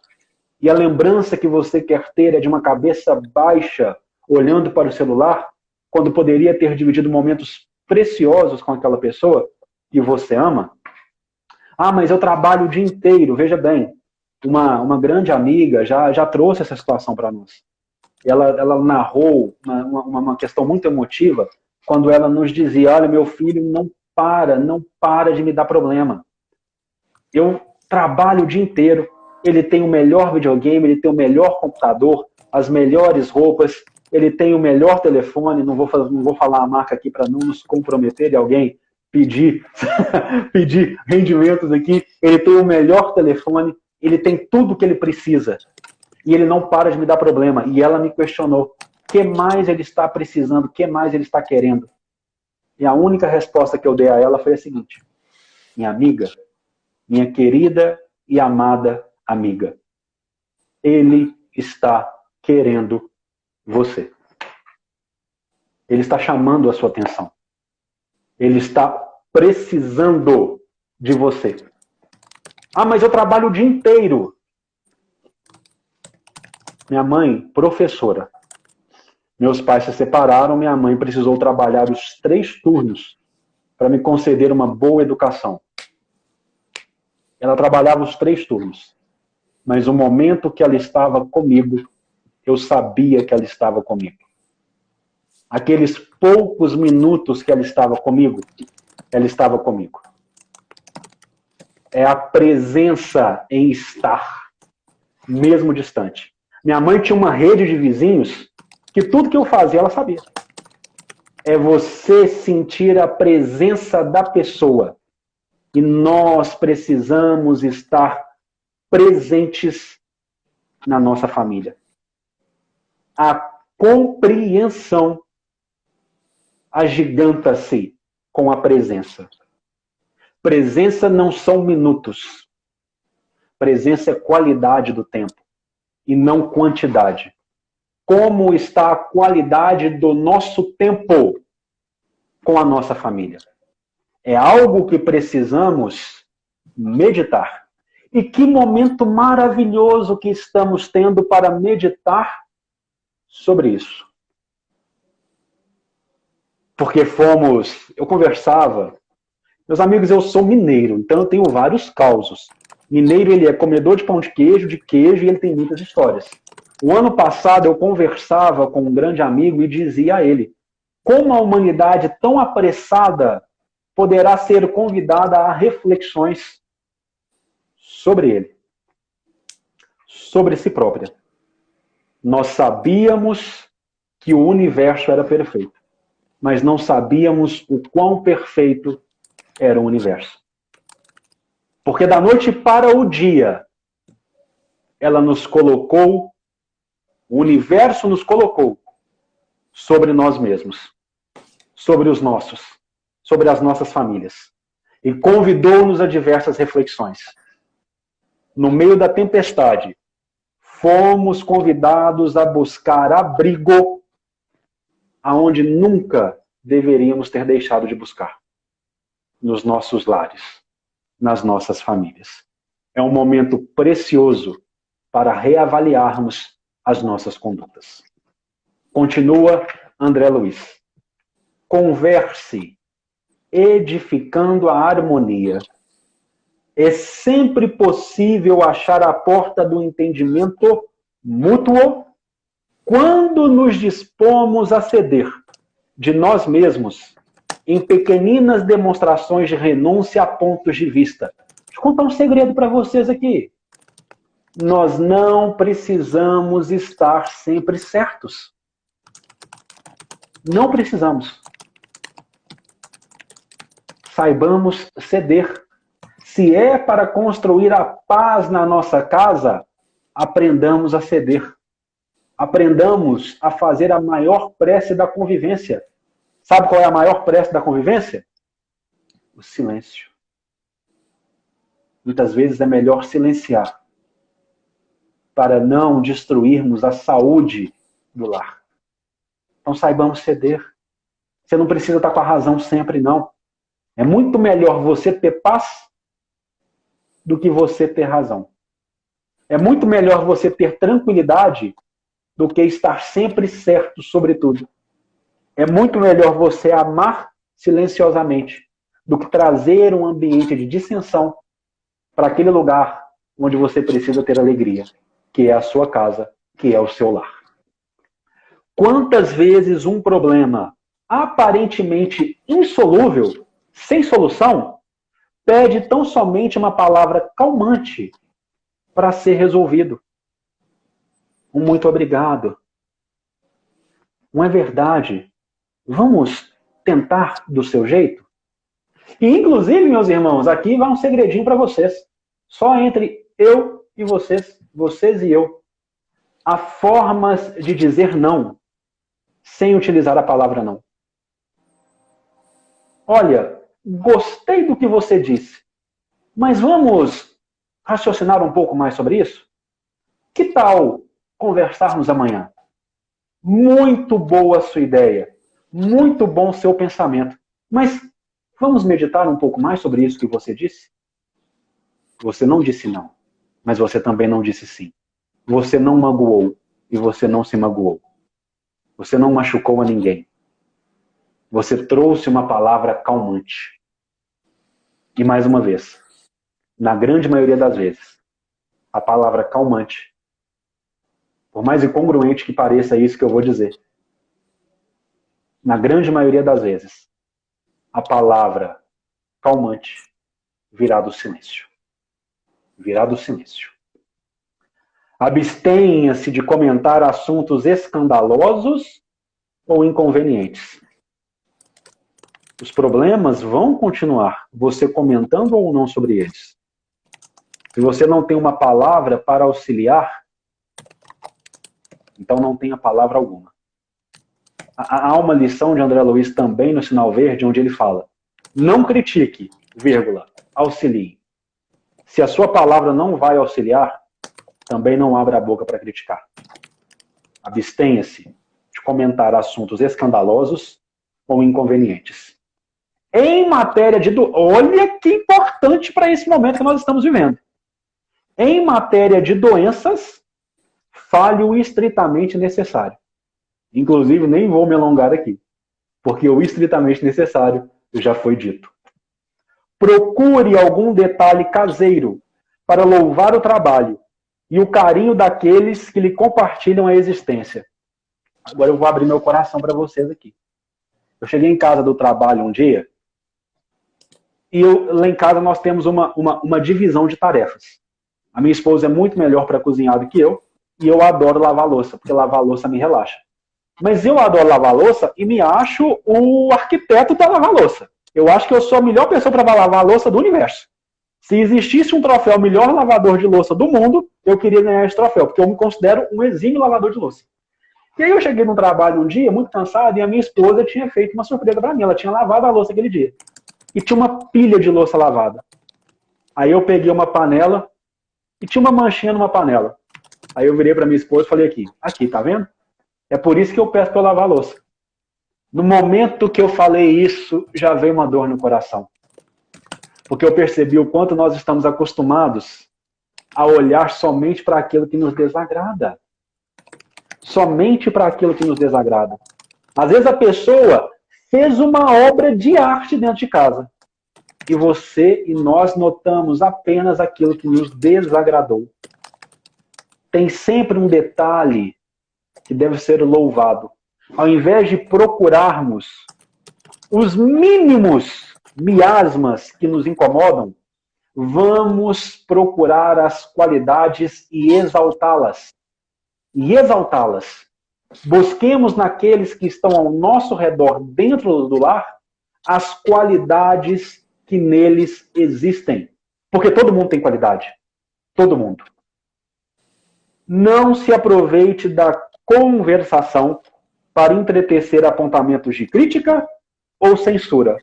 E a lembrança que você quer ter é de uma cabeça baixa, olhando para o celular, quando poderia ter dividido momentos preciosos com aquela pessoa que você ama. Ah, mas eu trabalho o dia inteiro. Veja bem, uma grande amiga já trouxe essa situação para nós. Ela narrou uma questão muito emotiva quando ela nos dizia: olha, meu filho não para de me dar problema. Eu trabalho o dia inteiro, ele tem o melhor videogame, ele tem o melhor computador, as melhores roupas, ele tem o melhor telefone, não vou falar a marca aqui para não nos comprometer de alguém pedir rendimentos aqui. Ele tem o melhor telefone, ele tem tudo o que ele precisa. E ele não para de me dar problema. E ela me questionou: o que mais ele está precisando? O que mais ele está querendo? E a única resposta que eu dei a ela foi a seguinte: minha amiga, minha querida e amada amiga, ele está querendo você. Ele está chamando a sua atenção. Ele está precisando de você. Ah, mas eu trabalho o dia inteiro. Minha mãe, professora. Meus pais se separaram, minha mãe precisou trabalhar os 3 turnos para me conceder uma boa educação. Ela trabalhava os 3 turnos. Mas o momento que ela estava comigo, eu sabia que ela estava comigo. Aqueles poucos minutos que ela estava comigo, ela estava comigo. É a presença em estar, mesmo distante. Minha mãe tinha uma rede de vizinhos que tudo que eu fazia, ela sabia. É você sentir a presença da pessoa. E nós precisamos estar presentes na nossa família. A compreensão agiganta-se com a presença. Presença não são minutos. Presença é qualidade do tempo e não quantidade. Como está a qualidade do nosso tempo com a nossa família? É algo que precisamos meditar. E que momento maravilhoso que estamos tendo para meditar sobre isso. Porque eu conversava, meus amigos, eu sou mineiro, então eu tenho vários causos. Mineiro, ele é comedor de pão de queijo, e ele tem muitas histórias. O ano passado eu conversava com um grande amigo e dizia a ele, como a humanidade tão apressada poderá ser convidada a reflexões sobre ele, sobre si própria. Nós sabíamos que o universo era perfeito, mas não sabíamos o quão perfeito era o universo. Porque da noite para o dia, ela nos colocou, o universo nos colocou sobre nós mesmos, sobre os nossos, sobre as nossas famílias. E convidou-nos a diversas reflexões. No meio da tempestade, fomos convidados a buscar abrigo aonde nunca deveríamos ter deixado de buscar. Nos nossos lares, nas nossas famílias. É um momento precioso para reavaliarmos as nossas condutas. Continua André Luiz. Converse, edificando a harmonia. É sempre possível achar a porta do entendimento mútuo quando nos dispomos a ceder de nós mesmos em pequeninas demonstrações de renúncia a pontos de vista. Deixa eu contar um segredo para vocês aqui. Nós não precisamos estar sempre certos. Não precisamos. Saibamos ceder. Se é para construir a paz na nossa casa, aprendamos a ceder. Aprendamos a fazer a maior prece da convivência. Sabe qual é a maior prece da convivência? O silêncio. Muitas vezes é melhor silenciar para não destruirmos a saúde do lar. Então saibamos ceder. Você não precisa estar com a razão sempre, não. É muito melhor você ter paz do que você ter razão. É muito melhor você ter tranquilidade do que estar sempre certo sobre tudo. É muito melhor você amar silenciosamente do que trazer um ambiente de dissensão para aquele lugar onde você precisa ter alegria, que é a sua casa, que é o seu lar. Quantas vezes um problema aparentemente insolúvel, sem solução, pede tão somente uma palavra calmante para ser resolvido? Um muito obrigado. Não é verdade? Vamos tentar do seu jeito? E, inclusive, meus irmãos, aqui vai um segredinho para vocês. Só entre eu e vocês e eu, há formas de dizer não, sem utilizar a palavra não. Olha, gostei do que você disse, mas vamos raciocinar um pouco mais sobre isso? Que tal conversarmos amanhã? Muito boa a sua ideia. Muito bom o seu pensamento. Mas vamos meditar um pouco mais sobre isso que você disse? Você não disse não, mas você também não disse sim. Você não magoou e você não se magoou. Você não machucou a ninguém. Você trouxe uma palavra calmante. E mais uma vez, na grande maioria das vezes, a palavra calmante, por mais incongruente que pareça isso que eu vou dizer, na grande maioria das vezes, a palavra calmante virá do silêncio. Virá do silêncio. Abstenha-se de comentar assuntos escandalosos ou inconvenientes. Os problemas vão continuar, você comentando ou não sobre eles. Se você não tem uma palavra para auxiliar, então não tenha palavra alguma. Há uma lição de André Luiz também no Sinal Verde, onde ele fala: não critique, vírgula, auxilie. Se a sua palavra não vai auxiliar, também não abra a boca para criticar. Abstenha-se de comentar assuntos escandalosos ou inconvenientes. Em matéria de... Olha que importante para esse momento que nós estamos vivendo. Em matéria de doenças, fale o estritamente necessário. Inclusive, nem vou me alongar aqui, porque o estritamente necessário já foi dito. Procure algum detalhe caseiro para louvar o trabalho e o carinho daqueles que lhe compartilham a existência. Agora eu vou abrir meu coração para vocês aqui. Eu cheguei em casa do trabalho um dia e lá em casa nós temos uma divisão de tarefas. A minha esposa é muito melhor para cozinhar do que eu e eu adoro lavar louça, porque lavar louça me relaxa. Mas eu adoro lavar louça e me acho o arquiteto da lavar louça. Eu acho que eu sou a melhor pessoa para lavar louça do universo. Se existisse um troféu melhor lavador de louça do mundo, eu queria ganhar esse troféu, porque eu me considero um exímio lavador de louça. E aí eu cheguei no trabalho um dia, muito cansado, e a minha esposa tinha feito uma surpresa para mim. Ela tinha lavado a louça aquele dia. E tinha uma pilha de louça lavada. Aí eu peguei uma panela e tinha uma manchinha numa panela. Aí eu virei para minha esposa e falei aqui, tá vendo? É por isso que eu peço para eu lavar a louça. No momento que eu falei isso, já veio uma dor no coração. Porque eu percebi o quanto nós estamos acostumados a olhar somente para aquilo que nos desagrada. Somente para aquilo que nos desagrada. Às vezes a pessoa fez uma obra de arte dentro de casa. E você e nós notamos apenas aquilo que nos desagradou. Tem sempre um detalhe que deve ser louvado. Ao invés de procurarmos os mínimos miasmas que nos incomodam, vamos procurar as qualidades e exaltá-las. E exaltá-las. Busquemos naqueles que estão ao nosso redor, dentro do lar, as qualidades que neles existem. Porque todo mundo tem qualidade. Todo mundo. Não se aproveite da conversação para entretecer apontamentos de crítica ou censura.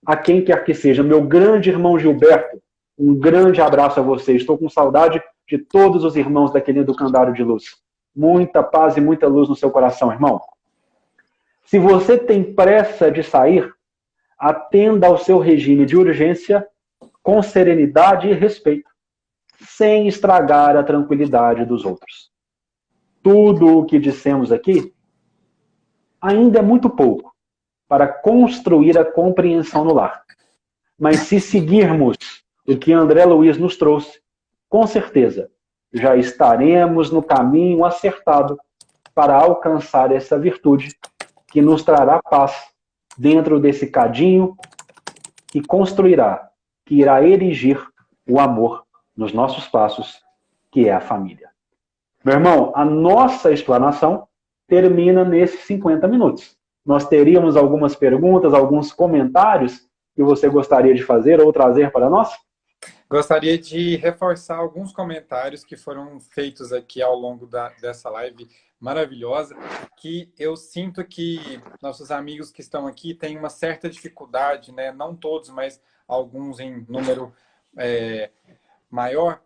A quem quer que seja. Meu grande irmão Gilberto, um grande abraço a você. Estou com saudade de todos os irmãos daquele educandário de luz. Muita paz e muita luz no seu coração, irmão. Se você tem pressa de sair, atenda ao seu regime de urgência com serenidade e respeito, sem estragar a tranquilidade dos outros. Tudo o que dissemos aqui ainda é muito pouco para construir a compreensão no lar. Mas se seguirmos o que André Luiz nos trouxe, com certeza já estaremos no caminho acertado para alcançar essa virtude que nos trará paz dentro desse cadinho que construirá, que irá erigir o amor nos nossos passos, que é a família. Meu irmão, a nossa explanação termina nesses 50 minutos. Nós teríamos algumas perguntas, alguns comentários que você gostaria de fazer ou trazer para nós? Gostaria de reforçar alguns comentários que foram feitos aqui ao longo dessa live maravilhosa, que eu sinto que nossos amigos que estão aqui têm uma certa dificuldade, né? Não todos, mas alguns em número maior,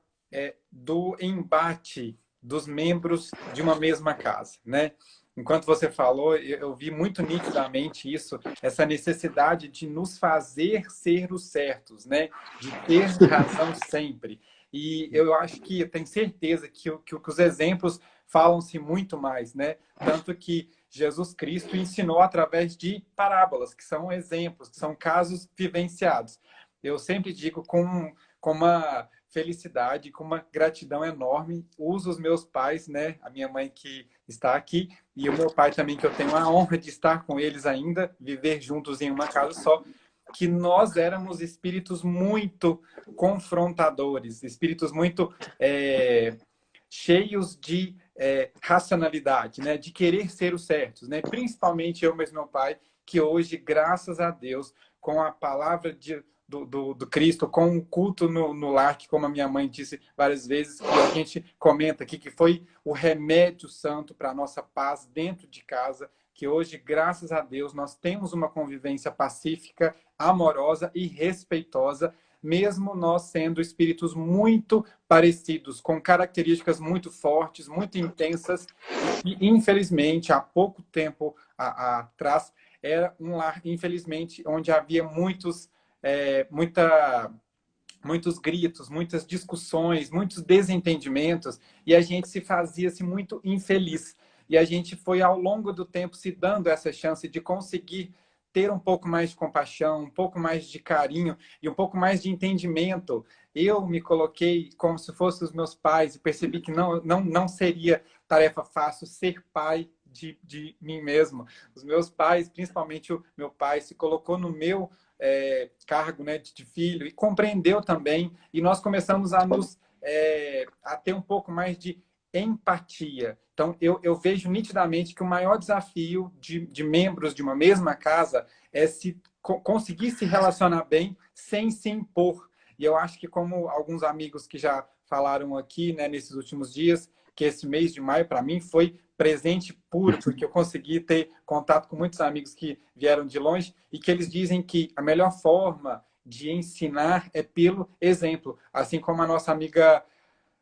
do embate dos membros de uma mesma casa, né? Enquanto você falou, eu vi muito nitidamente isso, essa necessidade de nos fazer ser os certos, né? De ter razão sempre. E eu acho que, eu tenho certeza que os exemplos falam-se muito mais, né? Tanto que Jesus Cristo ensinou através de parábolas, que são exemplos, que são casos vivenciados. Eu sempre digo com uma felicidade, com uma gratidão enorme. Uso os meus pais, né? A minha mãe que está aqui e o meu pai também, que eu tenho a honra de estar com eles ainda, viver juntos em uma casa só, que nós éramos espíritos muito confrontadores, espíritos muito cheios de racionalidade, né? De querer ser os certos, né? Principalmente eu, mas meu pai, que hoje, graças a Deus, com a palavra do Cristo, com o culto no lar, que como a minha mãe disse várias vezes, que a gente comenta aqui, que foi o remédio santo para a nossa paz dentro de casa, que hoje, graças a Deus, nós temos uma convivência pacífica, amorosa e respeitosa, mesmo nós sendo espíritos muito parecidos, com características muito fortes, muito intensas, e infelizmente, há pouco tempo atrás, era um lar, infelizmente, onde havia muitos gritos, muitas discussões, muitos desentendimentos, e a gente se fazia-se muito infeliz. E a gente foi, ao longo do tempo, se dando essa chance de conseguir ter um pouco mais de compaixão, um pouco mais de carinho e um pouco mais de entendimento. Eu me coloquei como se fossem os meus pais e percebi que não seria tarefa fácil ser pai de mim mesmo. Os meus pais, principalmente o meu pai, se colocou no meu cargo, né, de filho e compreendeu também. E nós começamos a ter um pouco mais de empatia. Então, eu vejo nitidamente que o maior desafio de membros de uma mesma casa é conseguir se relacionar bem sem se impor. E eu acho que, como alguns amigos que já falaram aqui, né, nesses últimos dias, que esse mês de maio, para mim, foi presente puro, porque eu consegui ter contato com muitos amigos que vieram de longe e que eles dizem que a melhor forma de ensinar é pelo exemplo. Assim como a nossa amiga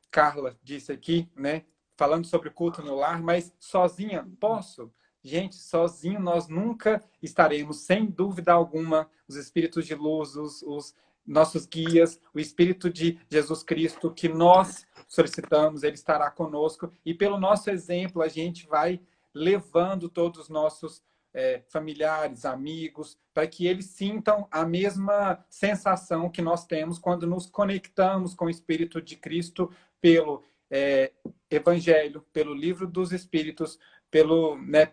Carla disse aqui, né? Falando sobre o culto no lar, mas sozinha, posso? Gente, sozinho nós nunca estaremos, sem dúvida alguma, os espíritos de luz, os nossos guias, o Espírito de Jesus Cristo que nós solicitamos, ele estará conosco e pelo nosso exemplo a gente vai levando todos os nossos familiares, amigos, para que eles sintam a mesma sensação que nós temos quando nos conectamos com o Espírito de Cristo pelo Evangelho, pelo Livro dos Espíritos,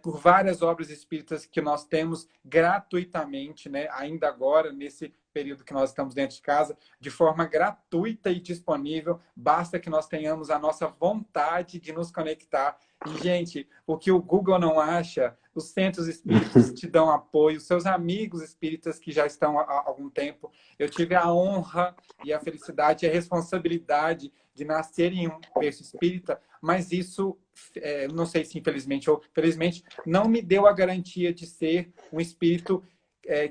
por várias obras espíritas que nós temos gratuitamente, né, ainda agora, nesse período que nós estamos dentro de casa, de forma gratuita e disponível, basta que nós tenhamos a nossa vontade de nos conectar. E, gente, o que o Google não acha, os centros espíritas te dão apoio, seus amigos espíritas que já estão há algum tempo. Eu tive a honra e a felicidade e a responsabilidade de nascer em um berço espírita, mas isso, não sei se infelizmente ou felizmente, não me deu a garantia de ser um espírito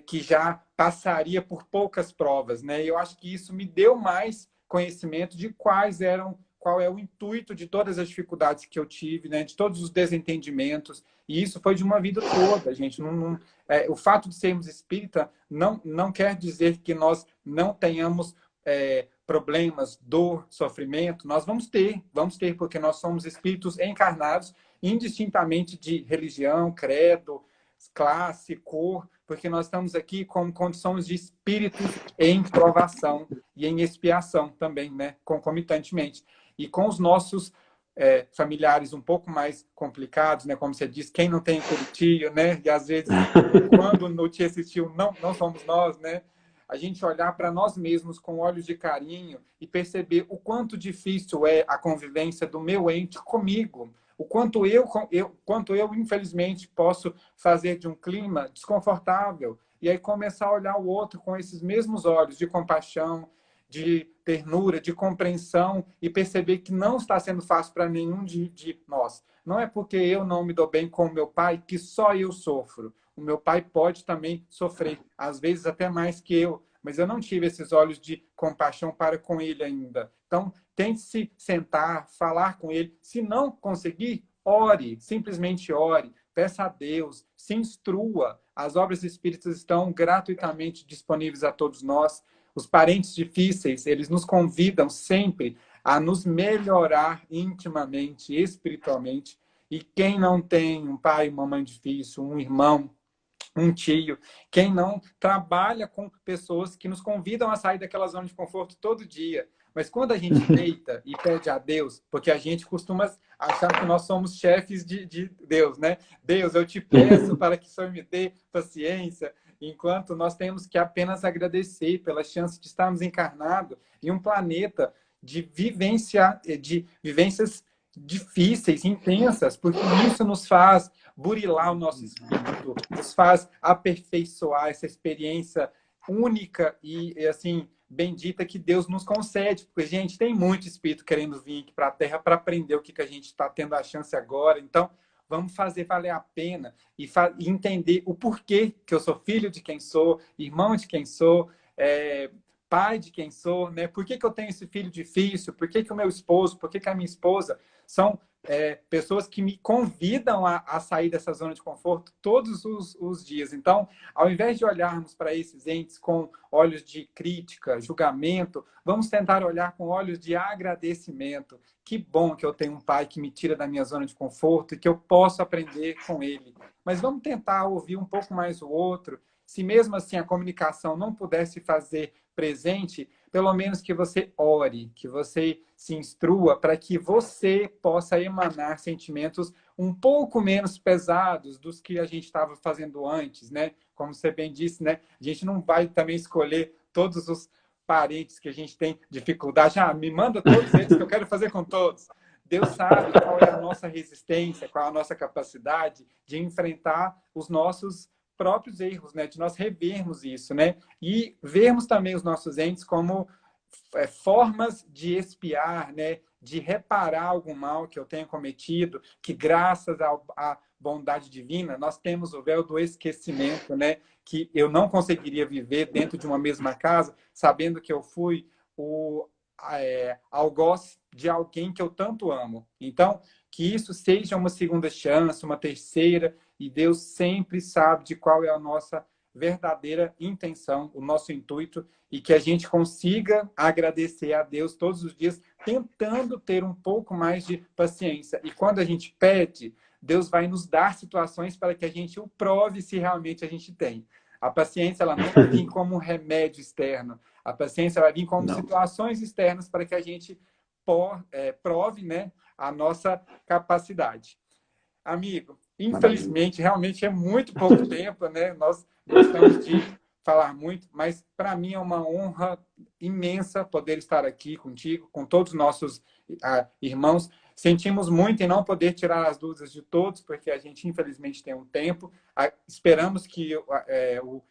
que já passaria por poucas provas, né? Eu acho que isso me deu mais conhecimento de qual é o intuito de todas as dificuldades que eu tive, né? De todos os desentendimentos, e isso foi de uma vida toda, gente. O fato de sermos espírita não quer dizer que nós não tenhamos problemas, dor, sofrimento. Nós vamos ter, porque nós somos espíritos encarnados, indistintamente de religião, credo, classe, cor, porque nós estamos aqui com condições de espíritos em provação e em expiação também, né, concomitantemente. E com os nossos familiares um pouco mais complicados, né, como você diz, quem não tem aquele tio, né, e às vezes quando no tio esse tio não somos nós, né, a gente olhar para nós mesmos com olhos de carinho e perceber o quanto difícil é a convivência do meu ente comigo, o quanto eu, infelizmente, posso fazer de um clima desconfortável e aí começar a olhar o outro com esses mesmos olhos de compaixão, de ternura, de compreensão e perceber que não está sendo fácil para nenhum de nós. Não é porque eu não me dou bem com o meu pai que só eu sofro. O meu pai pode também sofrer, às vezes até mais que eu, mas eu não tive esses olhos de compaixão para com ele ainda. Então, tente se sentar, falar com ele. Se não conseguir, ore, simplesmente ore. Peça a Deus, se instrua. As obras espíritas estão gratuitamente disponíveis a todos nós. Os parentes difíceis, eles nos convidam sempre a nos melhorar intimamente, espiritualmente. E quem não tem um pai, uma mãe difícil, um irmão, um tio, quem não trabalha com pessoas que nos convidam a sair daquela zona de conforto todo dia. Mas quando a gente deita e pede a Deus, porque a gente costuma achar que nós somos chefes de Deus, né? Deus, eu te peço para que o Senhor me dê paciência, enquanto nós temos que apenas agradecer pela chance de estarmos encarnados em um planeta de vivências difíceis, intensas, porque isso nos faz burilar o nosso espírito, nos faz aperfeiçoar essa experiência única e assim, bendita que Deus nos concede, porque, gente, tem muito espírito querendo vir aqui para a Terra para aprender o que a gente está tendo a chance agora. Então, vamos fazer valer a pena e entender o porquê que eu sou filho de quem sou, irmão de quem sou, pai de quem sou, né? Por que eu tenho esse filho difícil? Por que o meu esposo, por que a minha esposa são pessoas que me convidam a sair dessa zona de conforto todos os dias. Então, ao invés de olharmos para esses entes com olhos de crítica, julgamento, vamos tentar olhar com olhos de agradecimento. Que bom que eu tenho um pai que me tira da minha zona de conforto e que eu posso aprender com ele. Mas vamos tentar ouvir um pouco mais o outro. Se mesmo assim a comunicação não pudesse fazer presente, pelo menos que você ore, que você se instrua para que você possa emanar sentimentos um pouco menos pesados dos que a gente estava fazendo antes, né? Como você bem disse, né? A gente não vai também escolher todos os parentes que a gente tem dificuldade. Me manda todos eles que eu quero fazer com todos. Deus sabe qual é a nossa resistência, qual é a nossa capacidade de enfrentar os nossos próprios erros, né? De nós revermos isso, né? E vermos também os nossos entes como formas de expiar, né? De reparar algum mal que eu tenha cometido, que graças à bondade divina, nós temos o véu do esquecimento, né? Que eu não conseguiria viver dentro de uma mesma casa, sabendo que eu fui o algoz de alguém que eu tanto amo. Então, que isso seja uma segunda chance, uma terceira, e Deus sempre sabe de qual é a nossa verdadeira intenção, o nosso intuito, e que a gente consiga agradecer a Deus todos os dias, tentando ter um pouco mais de paciência. E quando a gente pede, Deus vai nos dar situações para que a gente o prove se realmente a gente tem. A paciência, ela não vai vir como um remédio externo. A paciência vai vir como situações externas para que a gente prove, né, a nossa capacidade. Amigo, infelizmente, realmente é muito pouco tempo, né? Nós gostamos de falar muito, mas para mim é uma honra imensa poder estar aqui contigo, com todos os nossos irmãos. Sentimos muito em não poder tirar as dúvidas de todos, porque a gente, infelizmente, tem um tempo. Esperamos que o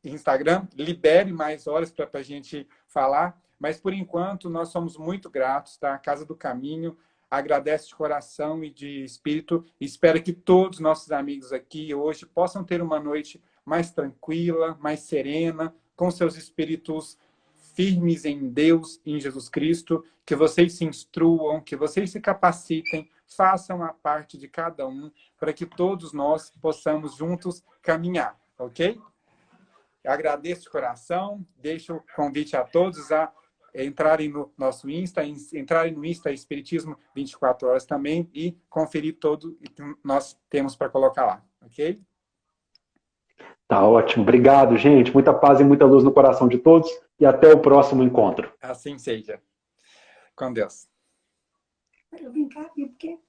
Instagram libere mais horas para a gente falar, mas, por enquanto, nós somos muito gratos, tá? Casa do Caminho agradece de coração e de espírito e espera que todos os nossos amigos aqui hoje possam ter uma noite mais tranquila, mais serena, com seus espíritos firmes em Deus, em Jesus Cristo, que vocês se instruam, que vocês se capacitem, façam a parte de cada um, para que todos nós possamos juntos caminhar, ok? Eu agradeço de coração, deixo o convite a todos a entrarem no nosso Insta, entrarem no Insta Espiritismo 24 horas também e conferir tudo que nós temos para colocar lá, ok? Tá ótimo. Obrigado, gente. Muita paz e muita luz no coração de todos e até o próximo encontro. Assim seja. Com Deus. Eu vim cá, porque